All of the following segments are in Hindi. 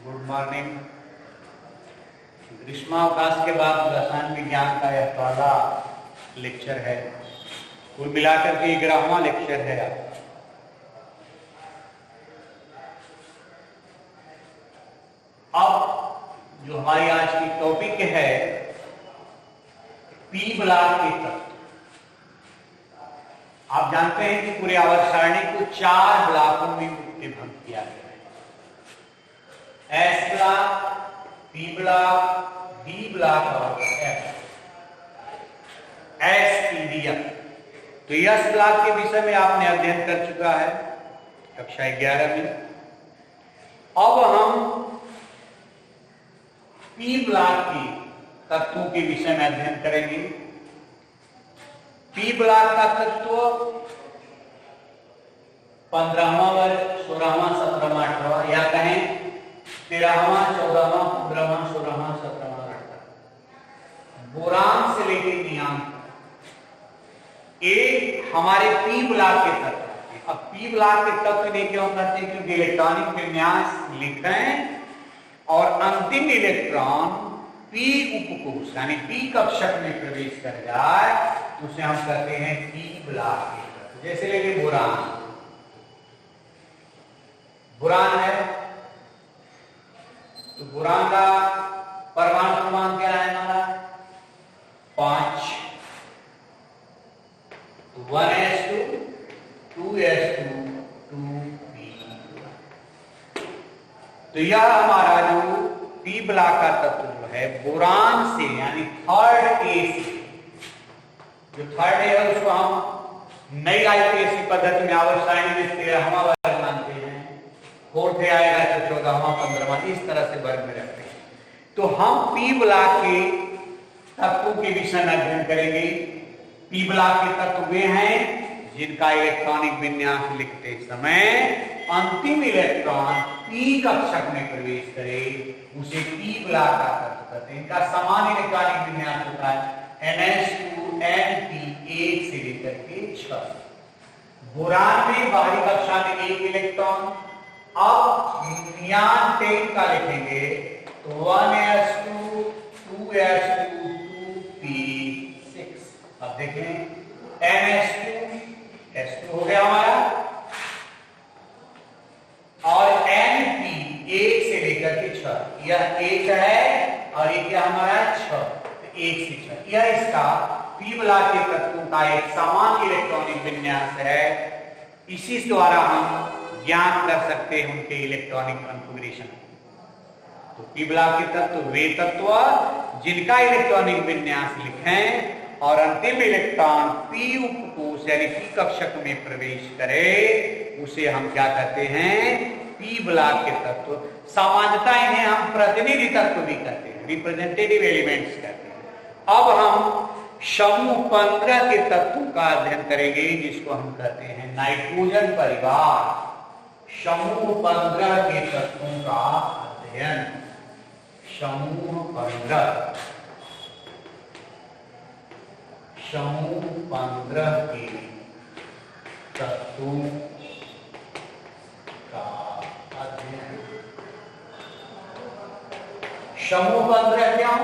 Good morning. ग्रीष्मावकाश के बाद रसायन विज्ञान का यह पहला लेक्चर है। कुल मिलाकर के 11वां लेक्चर है। अब जो हमारी आज की टॉपिक है पी ब्लॉक के तत्व। आप जानते हैं कि पूरे आवर्त सारणी को 4 ब्लॉकों में विभक्त किया गया है। S block, P block, D block और एस तो एस ब्लॉक के विषय में आपने अध्ययन कर चुका है कक्षा 11 में। अब हम पी ब्लॉक के तत्वों के विषय में अध्ययन करेंगे। पी ब्लॉक का तत्व 15वां वर्ग, 16वां, 17वां, 18वां या कहें 13वां, 14वां, 15वां, 16वां, 17वां, 18वां बोरान से लेकर नियान एक हमारे पी ब्लॉक के तत्व। अब पी ब्लॉक के तत्व ने क्यों करते हैं? क्योंकि इलेक्ट्रॉनिक विन्यास लिखें और अंतिम इलेक्ट्रॉन पी उपकोष यानी पी कक्षक में प्रवेश कर जाए तो उसे हम कहते हैं पी ब्लॉक के तत्व। जैसे लेके बोरान, बोरान है तो बोरान का परमाणु क्रमांक क्या है हमारा? 5। 1s2 2s2 2p। तो यह हमारा जो पी ब्लॉक का तत्व जो है बोरान से यानी थर्ड ए से, जो थर्ड है उसको हम नई आईपीएससी पद्धति में आवर्त सारणी में 13वां वर्ग मानते हैं, फोर्थ आएगा तो 14वां, 15वां, इस तरह से वर्ग में रखते हैं। तो हम पी ब्लॉक के तत्वों के विषय में अध्ययन करेंगे। पी ब्लॉक के तत्व वे हैं जिनका इलेक्ट्रॉनिक विन्यास लिखते समय अंतिम इलेक्ट्रॉन पी कक्षक में प्रवेश करे उसे पी ब्लॉक का तत्व कहते हैं। इनका समान इलेक्ट्रॉनिक विन्यास होता है NH2 NP 1 से लेकर के 6। बोरान में बाहरी कक्षा में 1 इलेक्ट्रॉन। अब नियान 10 का लिखेंगे तो 1s2 2s2 2p6। अब देखें NH2 S2 हो गया हमारा और NP 1 से लेकर के 6। यह 1 है और ये क्या हमारा 6, तो 1 से 6। यह इसका पी ब्लॉक के तत्वों का एक समान इलेक्ट्रॉनिक विन्यास है। इसी द्वारा हम ज्ञान कर सकते हैं उनके इलेक्ट्रॉनिक कॉन्फ़िगरेशन। तो पी ब्लॉक के तत्व वे तत्व जिनका इलेक्ट्रॉनिक विन्यास लिखें और अंतिम इलेक्ट्रॉन पी उपकोष यानी पी कक्षक में प्रवेश करे उसे हम क्या कहते हैं? पी ब्लॉक के तत्व। सामान्यतः इन्हें हम प्रतिनिधि तत्व भी कहते हैं, रिप्रेजेंटेटिव एलिमेंट्स कहते हैं। अब हम समूह 15 के तत्वों का अध्ययन करेंगे जिसको हम कहते हैं नाइट्रोजन परिवार। समूह 15 के तत्वों का अध्ययन। समूह 15, समूह 15 के तत्वों का अध्ययन। समूह 15 क्यों?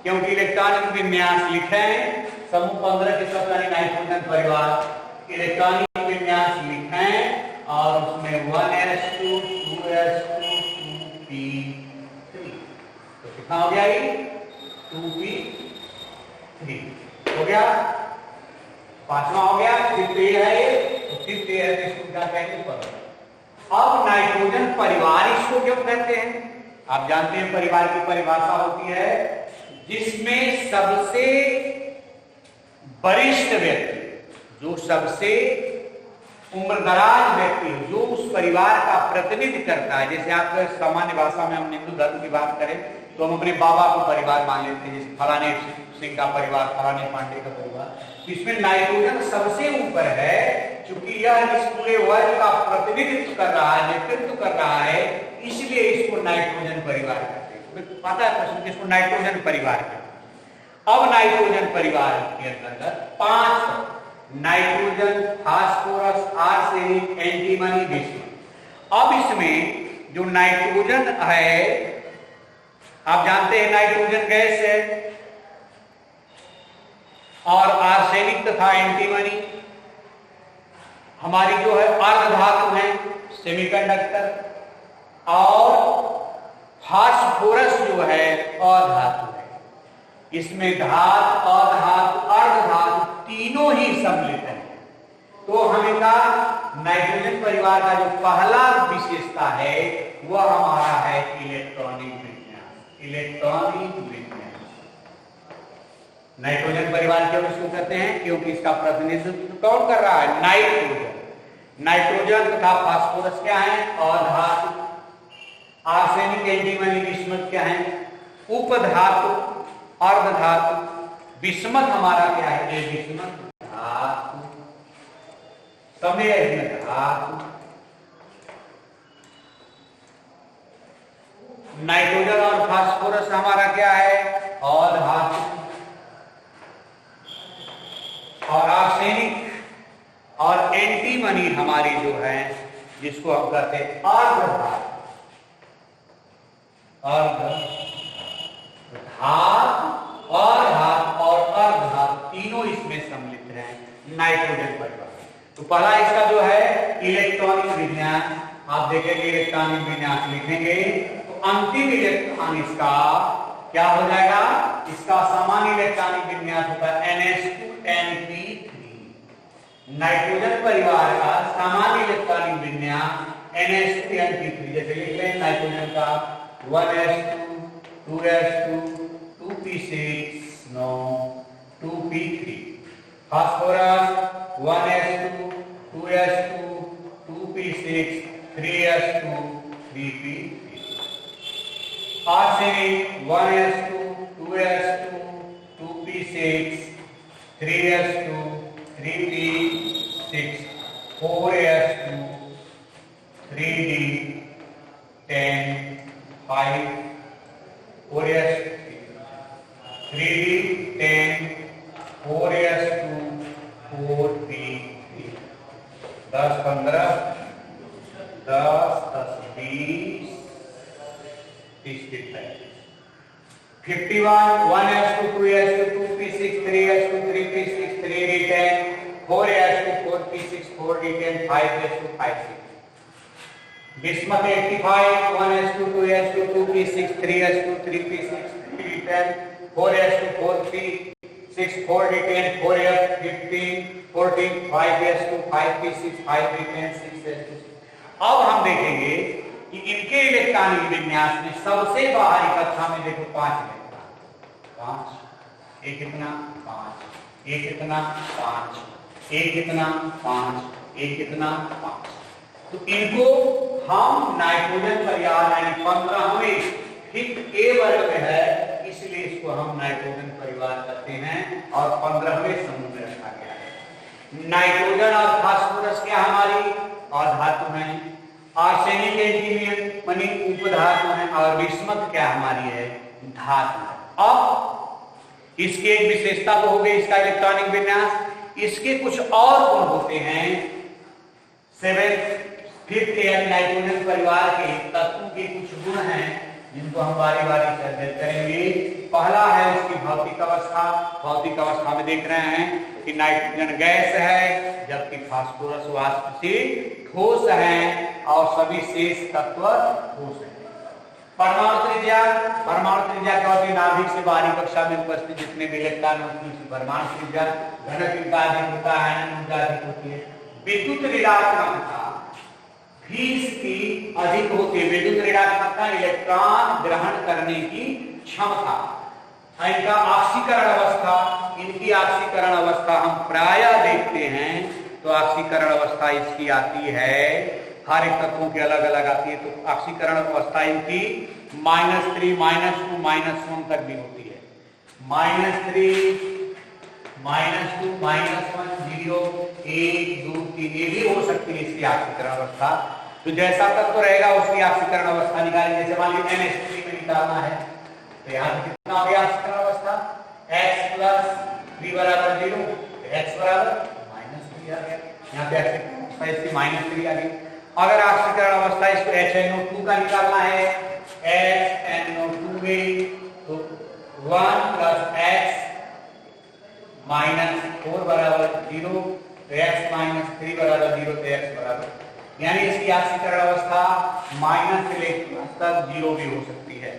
क्योंकि इलेक्ट्रॉनिक विन्यास लिखे हैं। समूह 15 के तत्व यानी नाइट्रोजन परिवार इलेक्ट्रॉनिक विन्यास लिखे हैं और उसमें 1s2 2s2 2p3। तो कितना हो गया ये? 2p3 हो गया। 5वां हो गया। फिफ्थ ये है ये, तो फिफ्थ ये है तो इसको क्या कहेंगे? अब नाइट्रोजन परिवार इसको क्यों कहते हैं? आप जानते हैं परिवार की परिभाषा होती है जिसमें सबसे वरिष्ठ व्यक्ति, जो सबसे उम्रदराज व्यक्ति जो उस परिवार का प्रतिनिधि करता है। जैसे आप सामान्य भाषा में हम हिंदू धर्म की बात करें तो हम अपने बाबा को परिवार मान लेते हैं, जैसे फलाने सिंह का परिवार, फलाने पांडे का परिवार। इसमें नाइट्रोजन सबसे ऊपर है क्योंकि यह इस पूरे वर्ग का प्रतिनिधित्व कर रहा है, नेतृत्व कर रहा है, इसलिए इसको नाइट्रोजन परिवार कहते हैं। पता है प्रश्न इसको नाइट्रोजन परिवार कहते हैं। अब नाइट्रोजन परिवार के अंतर्गत 5 नाइट्रोजन, फास्फोरस, आर्सेनिक, एंटीमनी, विस्मय। अब इसमें जो नाइट्रोजन है, आप जानते हैं नाइट्रोजन गैस है, और आर्सेनिक तथा एंटीमनी हमारी जो है अर्धधातु है, सेमीकंडक्टर, और फास्फोरस जो है अधातु है। इसमें धातु, अधातु, अर्धधातु तीनों ही सम्मिलित है। तो हमें कहा नाइट्रोजन परिवार का जो पहला विशेषता है वह हमारा है इलेक्ट्रॉनिक विन्यास। इलेक्ट्रॉनिक विन्यास नाइट्रोजन परिवार क्यों इसको कहते हैं? क्योंकि इसका प्रतिनिधित्व कौन कर रहा है? नाइट्रोजन। नाइट्रोजन तथा फास्फोरस क्या है? अधातु। आर्सेनिक, एंटीमनी, बिस्मथ क्या है? उपधातु, अर्धधातु। बिस्मथ हमारा क्या है? ये बिस्मथ धातु, समय धातु। नाइट्रोजन और फास्फोरस हमारा क्या है? अधातु। और आर्सेनिक और एंटीमनी हमारी जो है, जिसको हम कहते हैं अर्धधातु। अर्धधातु और अर्धधातु तीनों इसमें सम्मिलित हैं नाइट्रोजन परिवार। तो पहला इसका जो है इलेक्ट्रॉनिक विन्यास, आप देखेंगे इलेक्ट्रॉनिक विन्यास लिखेंगे तो अंतिम इलेक्ट्रॉन इसका क्या हो जाएगा? इसका सामान्य इलेक्ट्रॉनिक विन्यास होता है NH2NP3। नाइट्रोजन परिवार का सामान्य इलेक्ट्रॉनिक विन्यास NH2NP3। जैसे लिख लें नाइट्रोजन का 1s2 2s2 2p6 no 2p3। Phosphorus 1s2 2s2 2p6 3s2 3p3। Arsenic 1s2 2s2 2p6 3s2 3p6 4s2 3d10 5 4s 3d10 4s2 4p3 10 15 10 10 20 30 51 1s2 2s2 2p6 3s2 3p6 3d10 4s2 4p6 4d10 5s2 5p6। Bismuth 85 1s2 2s2 2p6 3s2 3p6 3d10 4s2 4p6 4d10 4f 15 14 5s2 5p6 5d10 6s2। अब हम देखेंगे कि इनके इलेक्ट्रॉनिक विन्यास में सबसे बाहरी कक्षा में देखो 5 इलेक्ट्रॉन, 5 एक कितना 5 एक कितना 5 एक कितना 5 एक कितना 5। तो इनको हम नाइट्रोजन परिवार यानी 15वें ठीक ए वर्ग में है, इसलिए इसको हम नाइट्रोजन परिवार कहते हैं और 15वें समूह में रखा गया है। नाइट्रोजन और फास्फोरस क्या हमारी अधातु हैं, आर्सेनिक एंटीमनी उपधातु हैं, और बिस्मथ क्या हमारी है? धातु है। अब इसकी एक विशेषता तो हो गई इसका इलेक्ट्रॉनिक विन्यास, इसके कुछ और गुण होते हैं। 5th नाइट्रोजन परिवार के तत्वों के कुछ गुण हैं जिनको हम बारी बारी से अध्ययन करेंगे। पहला है उसकी भौतिक अवस्था। भौतिक अवस्था में देख रहे हैं कि नाइट्रोजन गैस है, जबकि फास्फोरस वाष्प से ठोस है और सभी शेष तत्व ठोस है। परमाणु त्रिज्या क्या होती है? नाभिक से बाहरी कक्षा में उपस्थित जितने भी इलेक्ट्रॉन होती है परमाणु त्रिज्या। घनत्व इनका अधिक होता है, ऊर्जा अधिक होती है। विद्युत ऋणात्मकता भी इसकी अधिक होती है। विद्युत ऋणात्मकता इलेक्ट्रॉन ग्रहण करने की क्षमता। इनका ऑक्सीकरण अवस्था, इनकी ऑक्सीकरण अवस्था हम प्रायः देखते हैं तो ऑक्सीकरण अवस्था इसकी आती है, हर एक तत्वों की अलग अलग आती है। तो ऑक्सीकरण अवस्था इनकी -3 -2 -1 तक भी होती है। -3 -2 -1 0 1 2 3 ये भी हो सकती है इसकी ऑक्सीकरण अवस्था। तो जैसा तत्व रहेगा उसकी ऑक्सीकरण अवस्था निकालेंगे। जैसे मान लीजिए NH3 में निकालना है तो यहाँ पे कितना हो गया ऑक्सीकरण अवस्था? X + 3 = 0, X = -3 आ गया। यहाँ पे इसकी -3 आ गई। अगर ऑक्सीकरण अवस्था इसको HNO2 का निकालना है, HNO2 में तो 1 + x -4 बराबर 0, x - 3 बराबर 0, तो x बराबर, यानी इसकी ऑक्सीकरण अवस्था माइनस से लेकर तक 0 भी हो सकती है।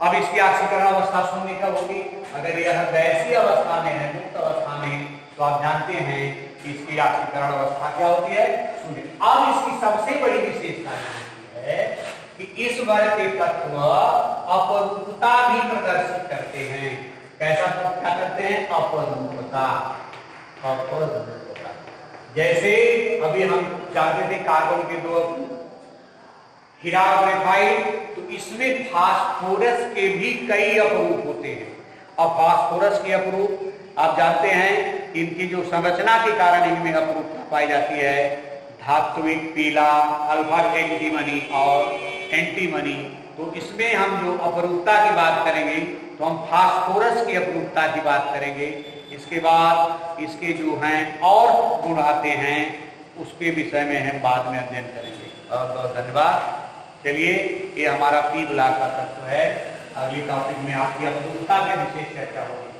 अब इसकी ऑक्सीकरण अवस्था शून्य कब होगी? अगर यह गैसीय अवस्था में है, मुक्त अवस्था में, तो आप जानते हैं कि इसकी ऑक्सीकरण अवस्था क्या होती है? शून्य। अब इसकी सबसे बड़ी विशेषता है कि इस वर्ग के तत्व अपरूपता भी प्रदर्शित करते हैं। कैसा क्या करते हैं? अपरूपता। जैसे अभी हम जानते थे कार्बन के 2 हीरा और ग्रेफाइट, तो इसमें फास्फोरस के भी कई अपरूप होते हैं। अब फास्फोरस के अपरूप आप जानते हैं, इनकी जो संरचना के कारण इनमें अपरूपता पाई जाती है, धात्विक पीला, अल्फा एंटीमनी और एंटीमनी। तो इसमें हम जो अपरूपता की बात करेंगे तो हम फास्फोरस की अपरूपता की बात करेंगे। इसके बाद इसके जो हैं और गुण आते हैं, उसके विषय में हम बाद में अध्ययन करेंगे। बहुत बहुत धन्यवाद। चलिए, ये हमारा पी ब्लॉक का तत्व है। अगली टॉपिक में आपकी अपरूपता के विशेष चर्चा होगी।